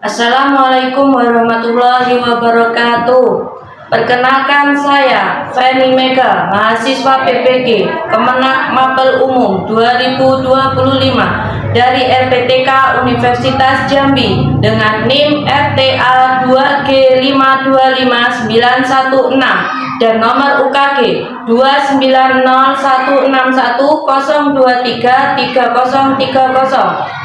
Assalamualaikum warahmatullahi wabarakatuh. Perkenalkan saya Feni Mega, mahasiswa PPG Kemenak Mapel Umum 2025 dari LPTK Universitas Jambi dengan NIM RTA 2G525916 dan nomor UKG 2901610233030.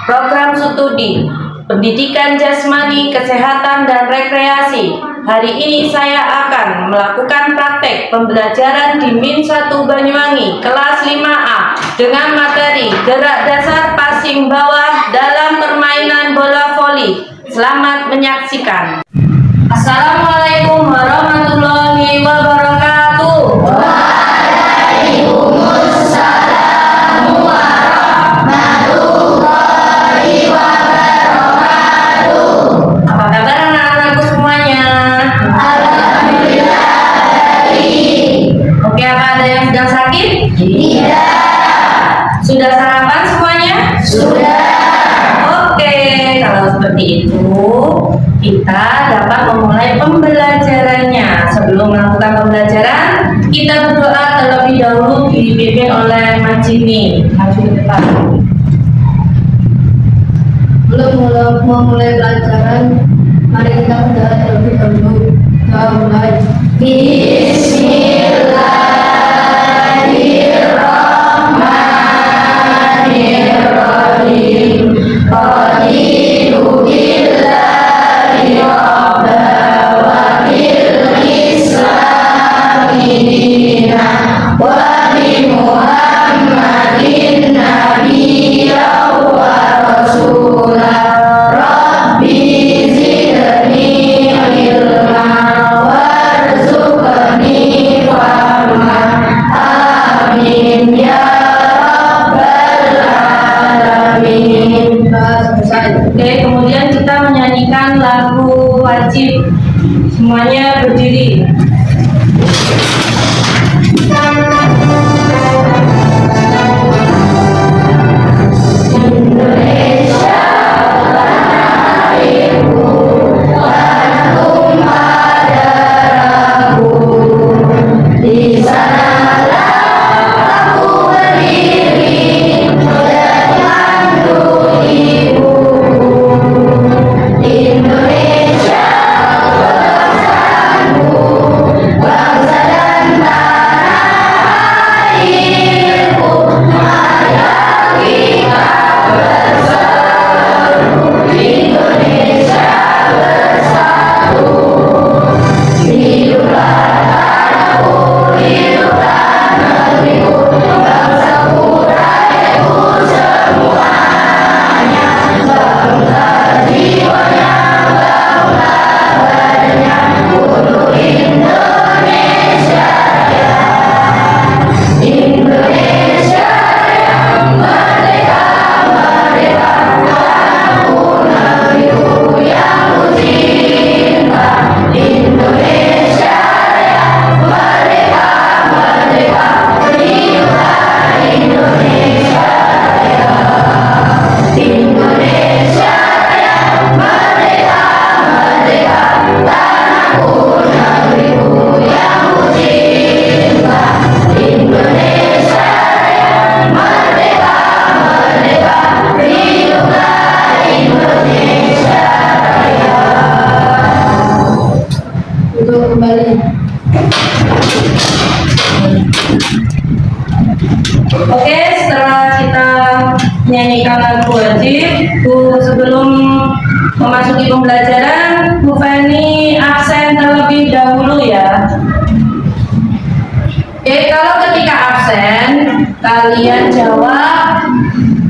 Program studi Pendidikan Jasmani, Kesehatan, dan Rekreasi. Hari ini saya akan melakukan praktek pembelajaran di Min 1 Banyuwangi kelas 5A dengan materi gerak dasar passing bawah dalam permainan bola voli. Selamat menyaksikan. Assalamualaikum warahmatullahi wabarakatuh. Sudah sarapan semuanya? Sudah. Oke, kalau seperti itu kita dapat memulai pembelajarannya. Sebelum melakukan pembelajaran, kita berdoa terlebih dahulu dipimpin oleh Majini. Maju ke depan. Belum memulai pelajaran, mari kita berdoa terlebih dahulu. Kita mulai. Bismillahirrahmanirrahim. Qadiru billahi rabba wa bil islami dina wa bi Muhammadin nabiyya wa rasulah. Rabbi zidni ilma warzuqni fahma. Amin ya rabbal alamin. Oke, kemudian kita menyanyikan lagu wajib. Semuanya berdiri. Indonesia tanah airku, tanah tumpah darahku. Di sanalah aku berdiri memandu ibuku. Indonesia bangsaku, bangsa dan tanah airku. Marilah kita bersatu, Indonesia bersatu. Hiduplah tanahku, hiduplah negeriku, bangsaku, rakyatku semuanya. Bangunlah jiwanya, bangunlah badannya untuk Indonesia Raya. Indonesia yang merdeka, merdeka, tanahku, negeriku yang ku cinta. Indonesia yang merdeka, merdeka, hiduplah Indonesia Raya. Indonesia yang merdeka, merdeka, tanahku, negeriku yang ku cinta. Indonesia yang merdeka, merdeka, hiduplah Indonesia Raya. Untuk kembali. Oke, setelah kita menyanyikan lagu wajib, sebelum memasuki pembelajaran, Bu Feni absen terlebih dahulu ya. Oke, kalau ketika absen, kalian jawab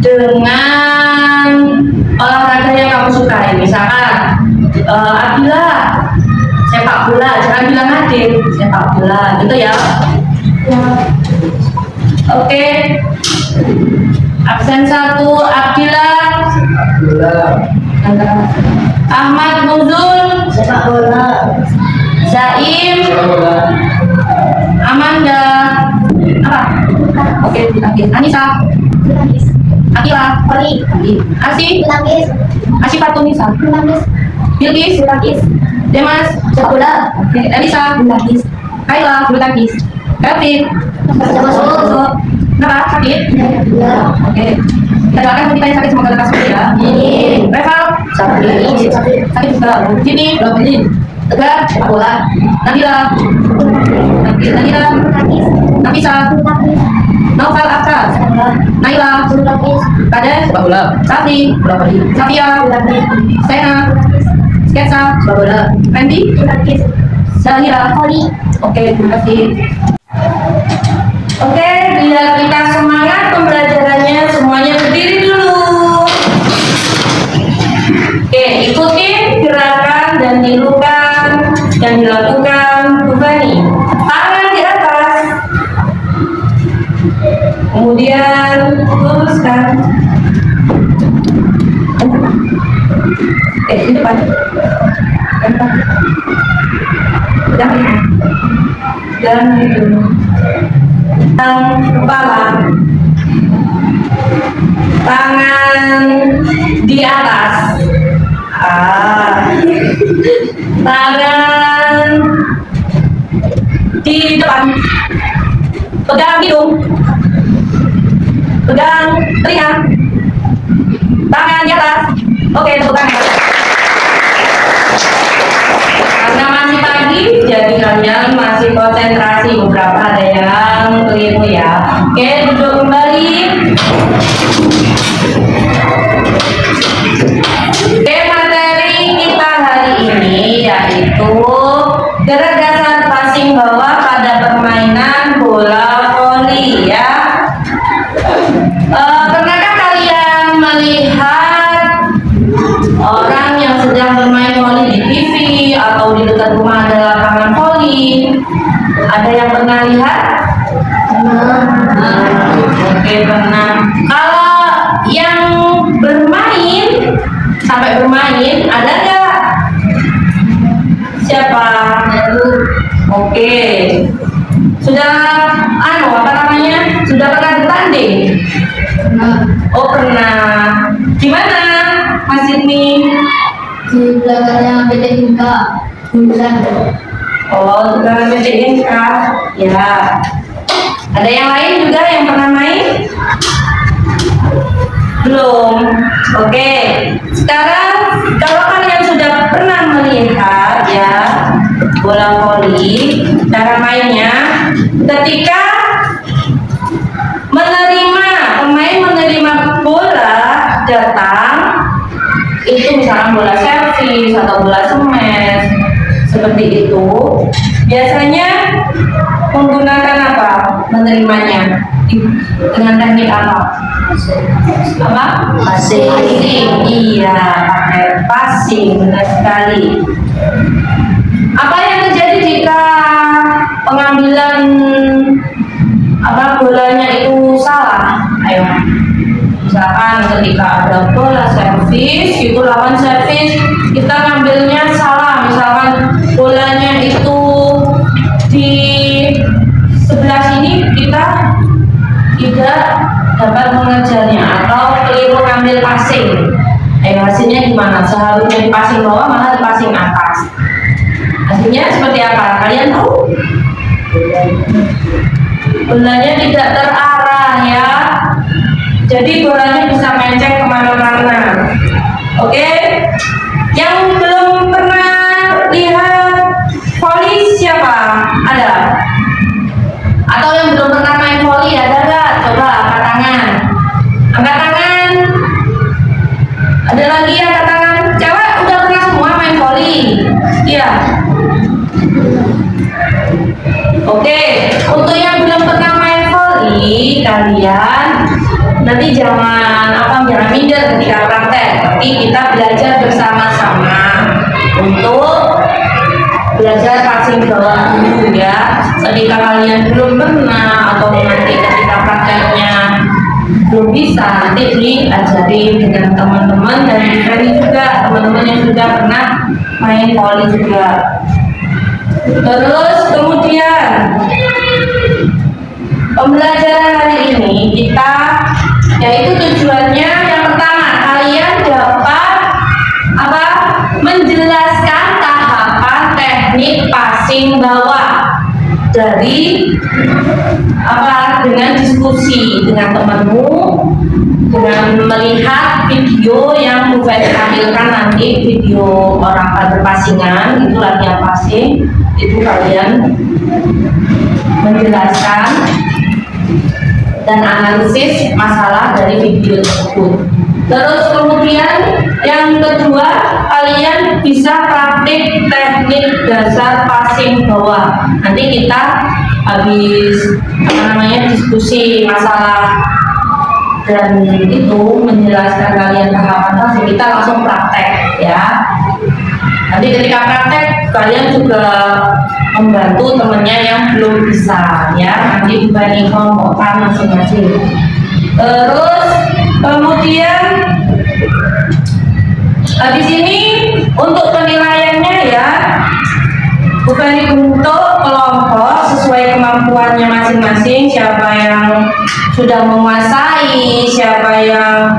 dengan olahraga yang kamu sukai. Misalkan, Abila, sepak bola, jangan bilang Adit, sepak bola, gitu ya. Oke, absen 1 Abdillah, Ahmad Nuzul, Sepak bola. Zaim, Amanda, apa? Oke, Anissa, Akila, Poli. Asih, Tangkis. Asih Fatunisa, Tangkis. Bilkis, Tangkis. Demas, Sepak bola. oke, Elisa, Tangkis. Kayla, bulu tangkis, Kelvin, Sepak bola. kenapa sakit? Ya. Oke, kita doakan kita yang sakit semoga lekas sembuh ya. Amin. Reval, Sakit. sakit juga. Sini, Tegar, sepak bola. Nabila, Nabila, Tangkis. Nafisa, Tangkis. Naufal Afka, Sepak bola. Naila, Tangkis. Kades, sepak bola. Safi, bola voli. Safia, Tangkis. Sena, Sketsa, sepak bola. Randy, Tangkis. Zahira, Poli. oke, terima kasih. Oke, biar kita semangat pembelajarannya, semuanya berdiri dulu. Oke, ikutin gerakan dan tirukan yang dilakukan Bu Fani. Tangan di atas, kemudian luruskan. Di depan. Dan itu. Kepala, tangan di atas, tangan di depan, pegang hidung, pegang telinga, tangan di atas. Oke, tepuk tangan. Karena masih pagi, jadi kalian masih konsentrasi, beberapa ada yang keliru ya. Oke, duduk kembali. Oke, materi kita hari ini yaitu gerak dasar passing bawah pada permainan bola voli ya. Pernahkah kalian melihat orang yang sedang bermain voli di TV atau di dekat rumah ada lapangan voli? Ada yang pernah lihat? Oke, pernah. Kalau yang bermain sampai bermain ada nggak? Siapa? Oke. Sudah apa namanya? Sudah pernah bertanding? Oh, pernah. Gimana Mas ini? Di belakangnya PT Inka. Oh, sudah PTN kah? Ya. Ada yang lain juga yang pernah main? Belum. Oke. Sekarang kalau kalian sudah pernah melihat ya bola voli, cara mainnya ketika pemain menerima bola datang, itu misalnya bola servis atau bola smash seperti itu, biasanya menggunakan apa menerimanya dengan teknik apa? Passing. Iya, pakai passing, benar sekali. Apa yang terjadi jika pengambilan bolanya itu salah? Ayo, misalkan ketika ada bola servis, itu lawan servis, kita ngambilnya salah, misalkan bolanya itu di sebelah sini, kita tidak dapat mengejarnya atau keliru ngambil passing. Hasilnya gimana? Seharusnya di passing bawah malah di passing atas. Hasilnya seperti apa? Kalian tahu? Bolanya tidak terarah ya. Jadi bolanya bisa menceng kemana-mana. Oke? Yang belum pernah lihat voli siapa? Ada? Atau yang belum pernah main voli ada nggak? Coba angkat tangan. Angkat tangan. Ada lagi yang angkat tangan. Cewek udah pernah semua main voli? Iya. Oke. Untuk yang belum pernah main voli, kalian nanti jangan minder ketika praktek, tapi kita belajar bersama-sama untuk belajar passing bawah dulu ya. Ketika kalian belum pernah atau nanti ketika prakteknya belum bisa, nanti diajarin dengan teman-teman dan juga teman-teman yang sudah pernah main voli juga. Terus kemudian pembelajaran hari ini kita Yaitu tujuannya yang pertama, kalian dapat apa? Menjelaskan tahapan teknik passing bawah dari apa? Dengan diskusi dengan temanmu, dengan melihat video yang Bu Feni tampilkan nanti, video orang berpasingan itu latihan passing, itu kalian menjelaskan dan analisis masalah dari video tersebut. Terus kemudian yang kedua, kalian bisa praktik teknik dasar passing bawah. Nanti kita habis diskusi masalah dan itu menjelaskan kalian tahapan passing, kita langsung praktek ya. Nanti ketika praktek kalian juga membantu temennya yang belum bisa ya, nanti dibanding kelompokkan masing-masing. Terus kemudian di sini untuk penilaiannya ya, bukan dibentuk kelompok sesuai kemampuannya masing-masing, siapa yang sudah menguasai, siapa yang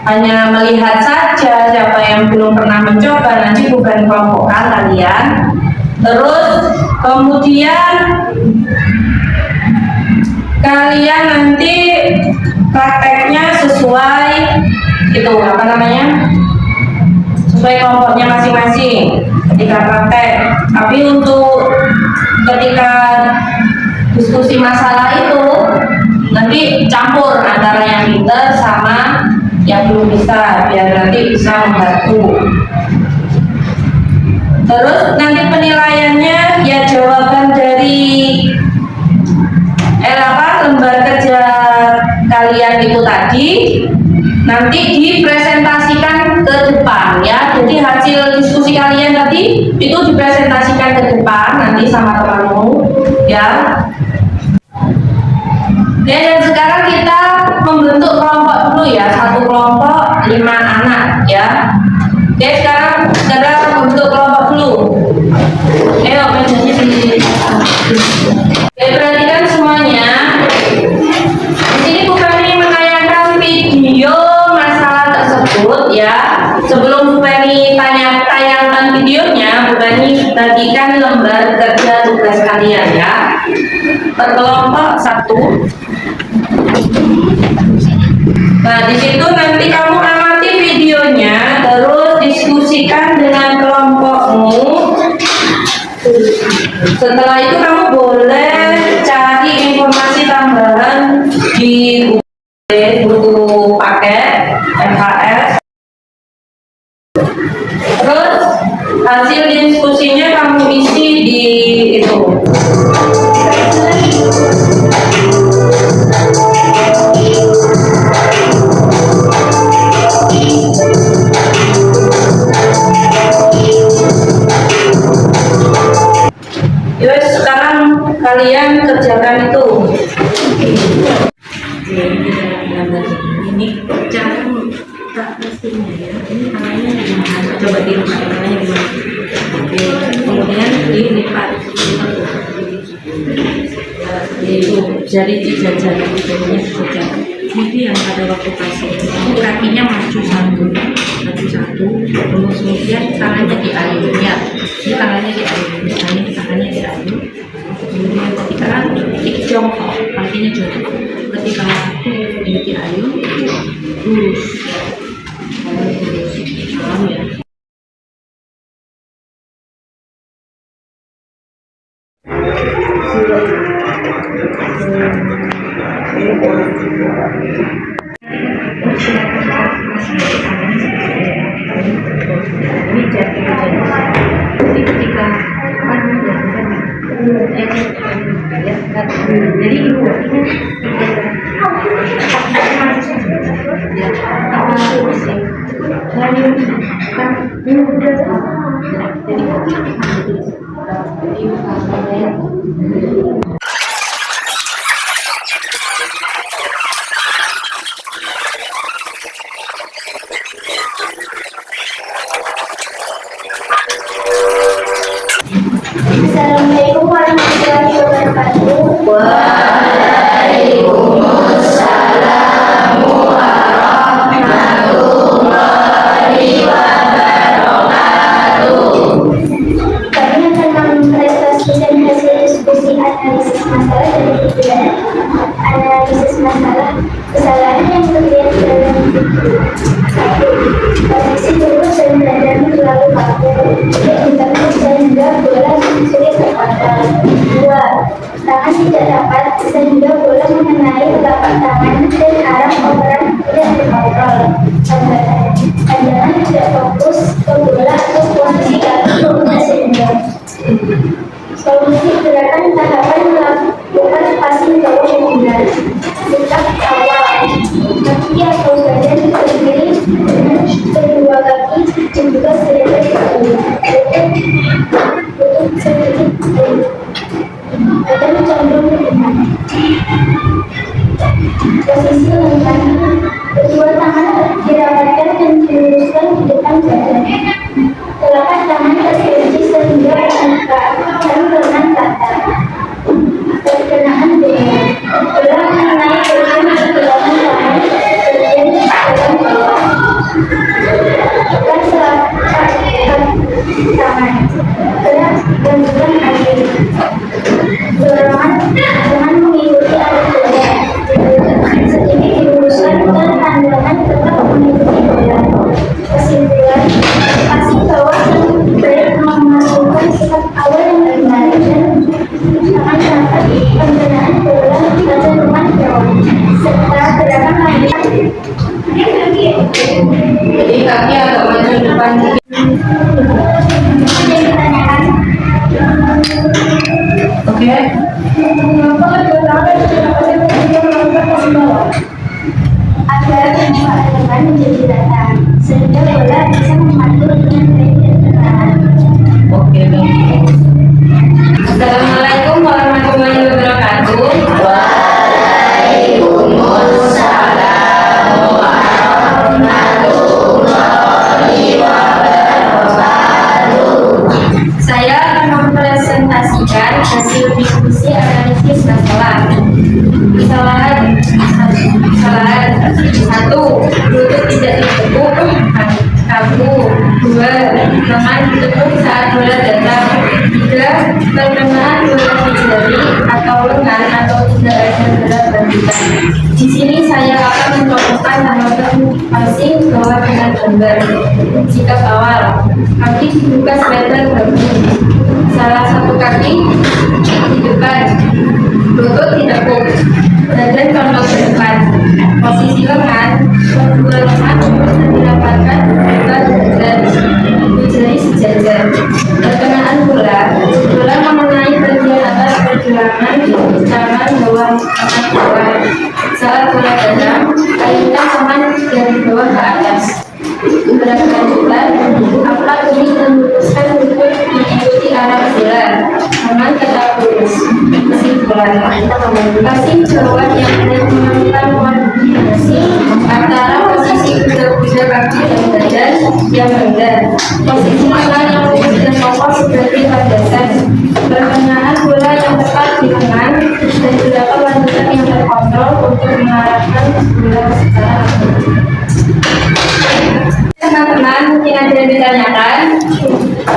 hanya melihat saja, siapa yang belum pernah mencoba, nanti bukan kelompokkan kalian. Terus kemudian kalian nanti prakteknya sesuai itu sesuai kelompoknya masing-masing ketika praktek. Tapi untuk ketika diskusi masalah itu nanti campur antara yang pintar sama yang belum bisa, biar nanti bisa membantu. Terus nanti penilaiannya ya jawaban dari lembar kerja kalian itu tadi nanti dipresentasikan ke depan ya. Jadi hasil diskusi kalian tadi itu dipresentasikan ke depan nanti sama temanmu ya. Dan sekarang kita membentuk kelompok dulu ya, satu kelompok 5 anak ya. Oke, sekarang membentuk kelompok dulu. Ayo mejanya di. Oke, perhatikan semuanya. Di sini bukan ini menayangkan video masalah tersebut ya. Sebelum Feni tayangkan videonya, bukan ini bagikan lembar kerja tugas kalian ya. Per kelompok 1. Nah, di situ nanti kamu amati videonya, terus diskusikan dengan kelompokmu. Setelah itu kamu boleh cari informasi tambahan di buku paket MHS. Terus hasil diskusinya kamu isi di itu. Yuk, sekarang kalian kerjakan itu. Ini cara praktisnya ya. Ini tangannya gimana? Coba dilipat tangannya gimana? Oke, kemudian dilipat. Itu jari dijajar, jarinya dijajar. Ini yang pada waktu passing, kakinya maju satu, kemudian tangannya diayun ya. Ini tangannya diayun, tangannya diayun. Kemudian ketika jongkok, kakinya jongkok. Ketika ini diayun, lurus. Paham ya? Jadi ibu Assalamualaikum warahmatullahi wabarakatuh. Waalaikumsalam. Oke. Mengapa kedatangan agar semua elemen menjadi rata sehingga bola bisa memantul dengan baik dan benar. Oke, baik. Assalamualaikum warahmatullahi wabarakatuh. Waalaikumsalam warahmatullahi wabarakatuh. Saya akan mempresentasikan hasil diskusi analisis masalah. Kesalahan satu, lutut tidak ditekuk kaku. Dua, tangan ditekuk saat bola datang. Tiga, perkenaan bola di jari atau lengan atau tidak ada gerak lanjutan. Di sini saya akan mencontohkan analogi passing bawah dengan gambar. Jika awal, kaki dibuka selebar bahu, salah satu kaki di depan, lutut ditekuk, badan condong ke depan. Posisi lengan, kedua lengan dirapatkan bukan dan jari sejajar. Perkenaan bola mengenai bagian atas pergelangan tangan bawah tangan bawah. Saat bola datang, kayunya tangan dari bawah ke atas. Gerak lanjutan, angkat kiri dan luruskan lutut mengikuti arah bola. Tangan tetap lurus. Kesimpulan, passing bawah yang melakukan koordinasi antara posisi kuda-kuda kaki dan badan yang rendah, posisi tangan yang lurus dan kokoh seperti landasan, perkenaan bola yang tepat di lengan, dan beberapa lanjutan yang terkontrol untuk mengarahkan bola secara teman-teman, mungkin ada yang ditanyakan,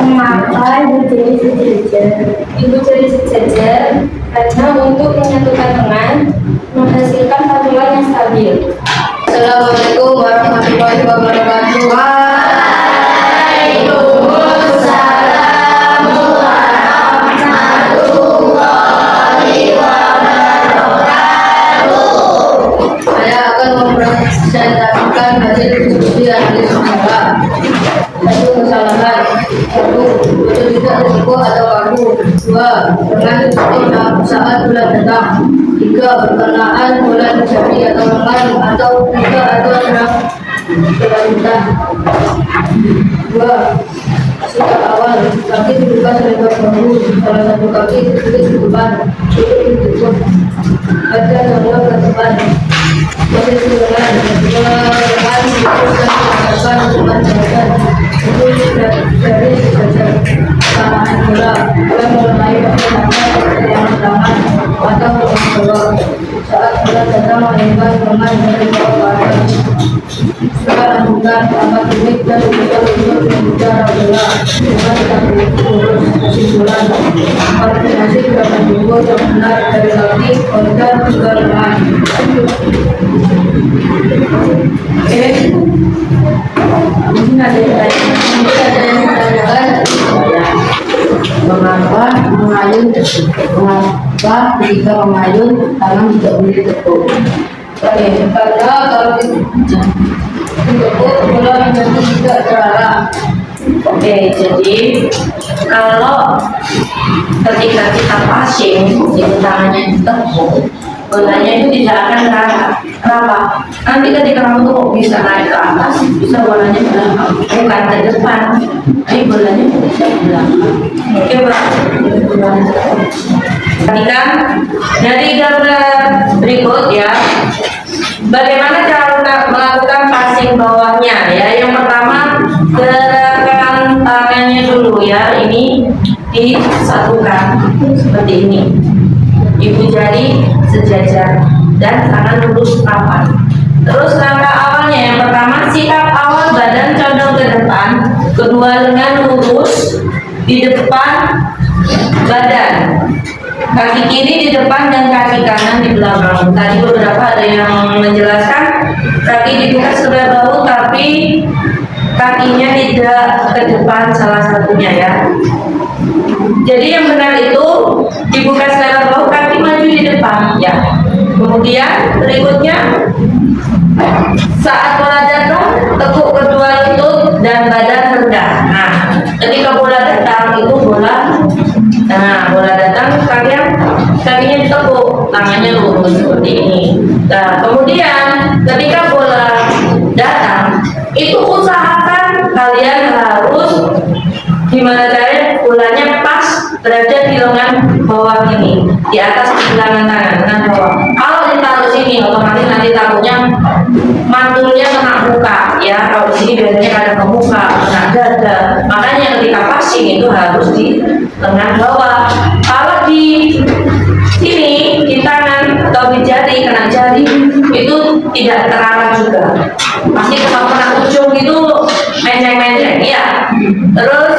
mengapa ibu jari sejajar? Ibu jari sejajar karena untuk menyatukan lengan menghasilkan pantulan yang stabil. Assalamualaikum warahmatullahi wabarakatuh. Waalaikumsalam warahmatullahi wabarakatuh. Saya akan mempresentasikan hasil diskusi analisis masalah. Satu, kesalahan. Satu, lutut tidak tertekuk atau kaku. Dua, lengan ditutup saat bola datang. Tiga, perkenaan bola di jari atau lengan atau tiga atau gerak berlanjutan. Dua, sikap awal, kaki dibuka selebar bahu, salah satu kaki ditulis di depan, lutut ditutup, badan condong ke depan. Posisi lengan, dua lengan diluruskan ke depan dengan badan, jari sejajar. Samaan bola mengenai pergerakan tangan atau lengan bawah. Saat bola datang melempar lengan dari bawah ke atas. Setelah lanjutan, angkat limit dan bisa untuk membicara bola dengan tak lurus. Kesimpulan, koordinasi gerakan tubuh yang benar dari kaki, organ, hingga lengan. Oke, mungkin ada yang ditanyakan, mengapa ketika mengayun tangan tidak boleh ditekuk? Oke, karena kalau ditekuk bola menjadi tidak terarah. Oke, jadi kalau ketika kita passing, jadi tangannya ditekuk, bolanya itu tidak akan terarah. Kenapa? Nanti ketika kamu tuh bisa naik ke atas, bisa bolanya belakang, bukan ke depan, tapi bolanya bisa belakang. Oke, Pak. Perhatikan dari gambar berikut ya, bagaimana cara melakukan passing bawahnya ya. Yang pertama, gerakan tangannya dulu ya, ini disatukan seperti ini. Ibu jari sejajar dan tangan lurus rapat. Terus langkah awalnya, yang pertama sikap awal badan condong ke depan, kedua lengan lurus di depan badan, kaki kiri di depan dan kaki kanan di belakang. Tadi beberapa ada yang menjelaskan kaki dibuka selebar bahu tapi kakinya tidak ke depan salah satunya ya. Jadi yang benar itu dibuka selebar bahu, kaki maju di depan ya. Kemudian berikutnya saat bola datang, tekuk kedua lutut dan badan rendah. Nah, ketika bola datang itu bola datang kalian kakinya ditekuk, tangannya lurus seperti ini. Nah, kemudian ketika bola datang itu usahakan kalian harus gimana caranya bolanya pas berada di lengan bawah ini, di atas pergelangan tangan dengan bawah. Kalau ditaruh sini otomatis nanti takutnya mantulnya kena muka ya. Kalau di sini biasanya kadang ke muka, kena dada. Makanya ketika passing itu harus di lengan bawah. Kalau di sini di tangan atau di jari, kena jari itu tidak terarah juga. Pasti kalau kena ujung itu menceng-menceng ya. Terus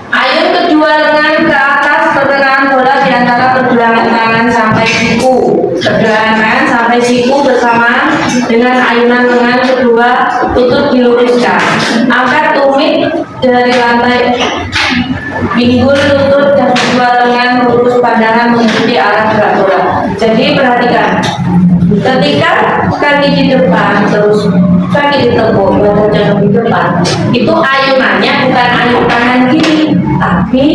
ayun kedua lengan ke atas pertengahan bola di antara pergelangan tangan sampai siku. Pergelangan tangan sampai siku bersama dengan ayunan lengan kedua lutut diluruskan. Angkat tumit dari lantai, pinggul lutut dan kedua lengan lurus pandangan mengikuti arah gerak bola. Jadi perhatikan, ketika kaki di depan terus kaki ditekuk, badan jauh di depan, itu ayunannya bukan ayun tangan kiri, tapi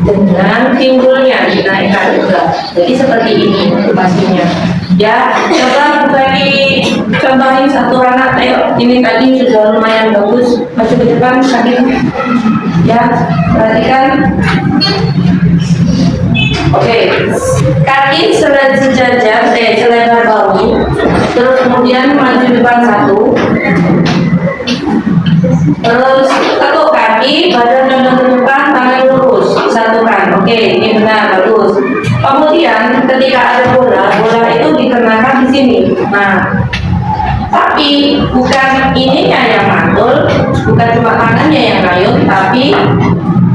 dengan pinggulnya dinaikkan juga. Jadi seperti ini pastinya. Ya, coba bagi contohin satu anak. Ayo, ini tadi sudah lumayan bagus. Maju ke depan kakinya. Ya, perhatikan. Oke, kaki sejajar, selebar bahu. Terus kemudian maju depan satu. Terus tekuk kaki, badan condong ke depan, tangan lurus, disatukan. Oke, ini benar, bagus. Kemudian ketika ada bola itu dikenakan di sini. Nah, tapi bukan ininya yang mantul, bukan cuma tangannya yang ngayun, tapi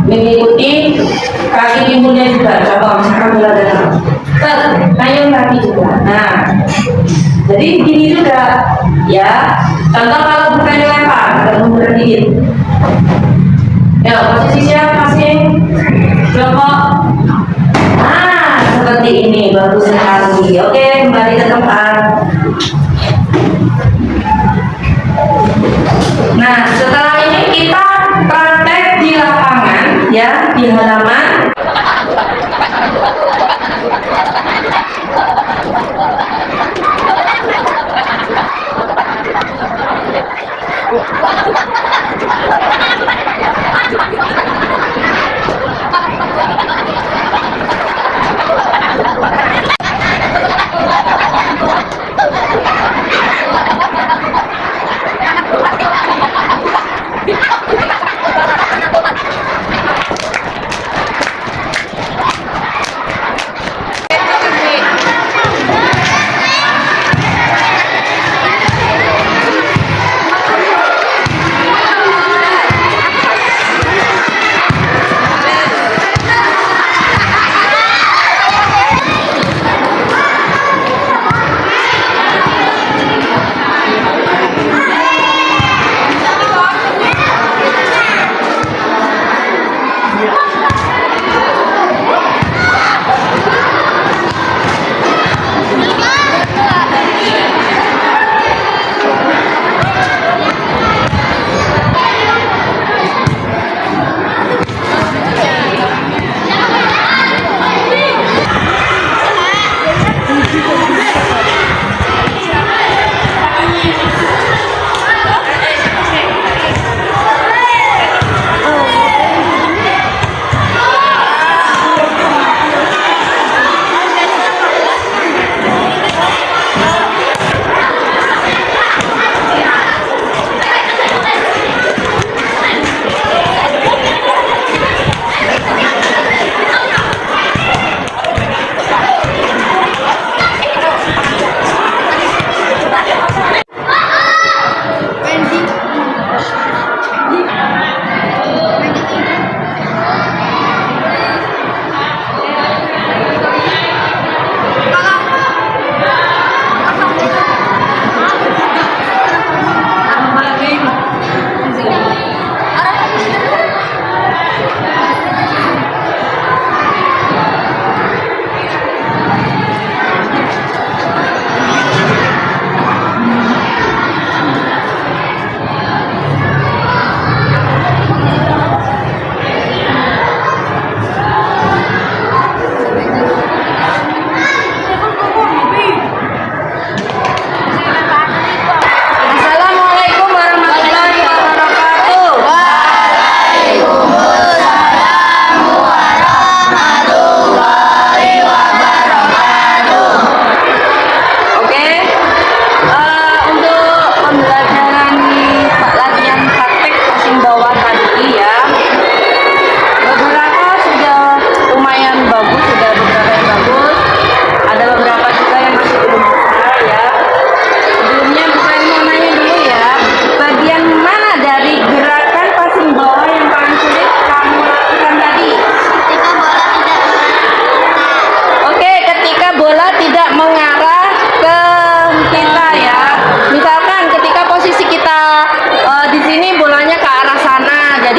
mengikuti kaki pinggulnya juga. Coba misalkan bola datang, ngayun kaki juga. Nah, jadi gini juga ya. Contoh kalau bukan lempar, agak mundur dikit. Ya, posisi siap masing jongkok. Nah, seperti ini, bagus sekali. Oke, kembali ke tempat. Nah, setelah ini kita praktek di lapangan ya, di halaman.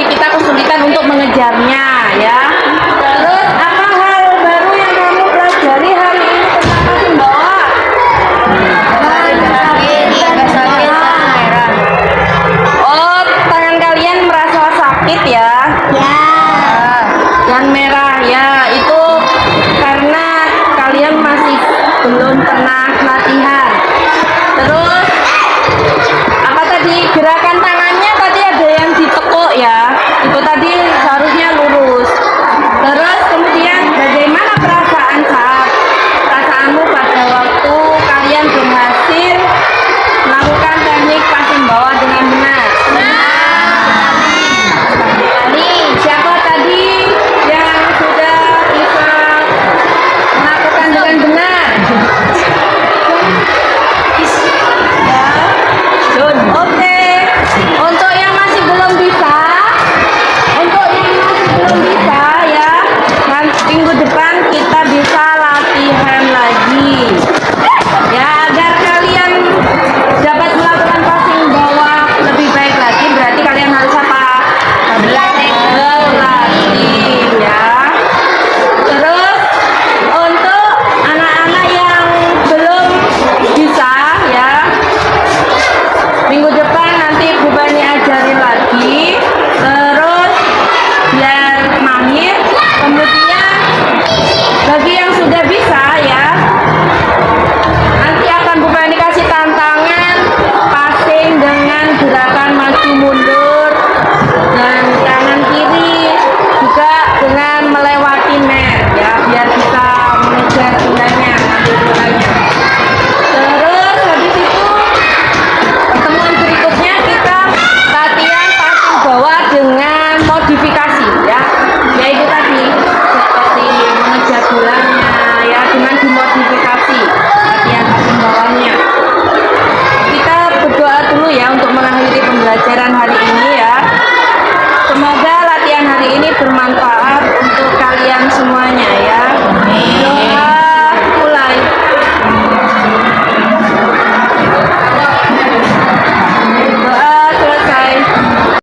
kita kesulitan untuk mengejarnya ya. Terus apa hal baru yang kamu pelajari hari ini tentang Sumbawa? Oh, tangan kalian merasa sakit ya.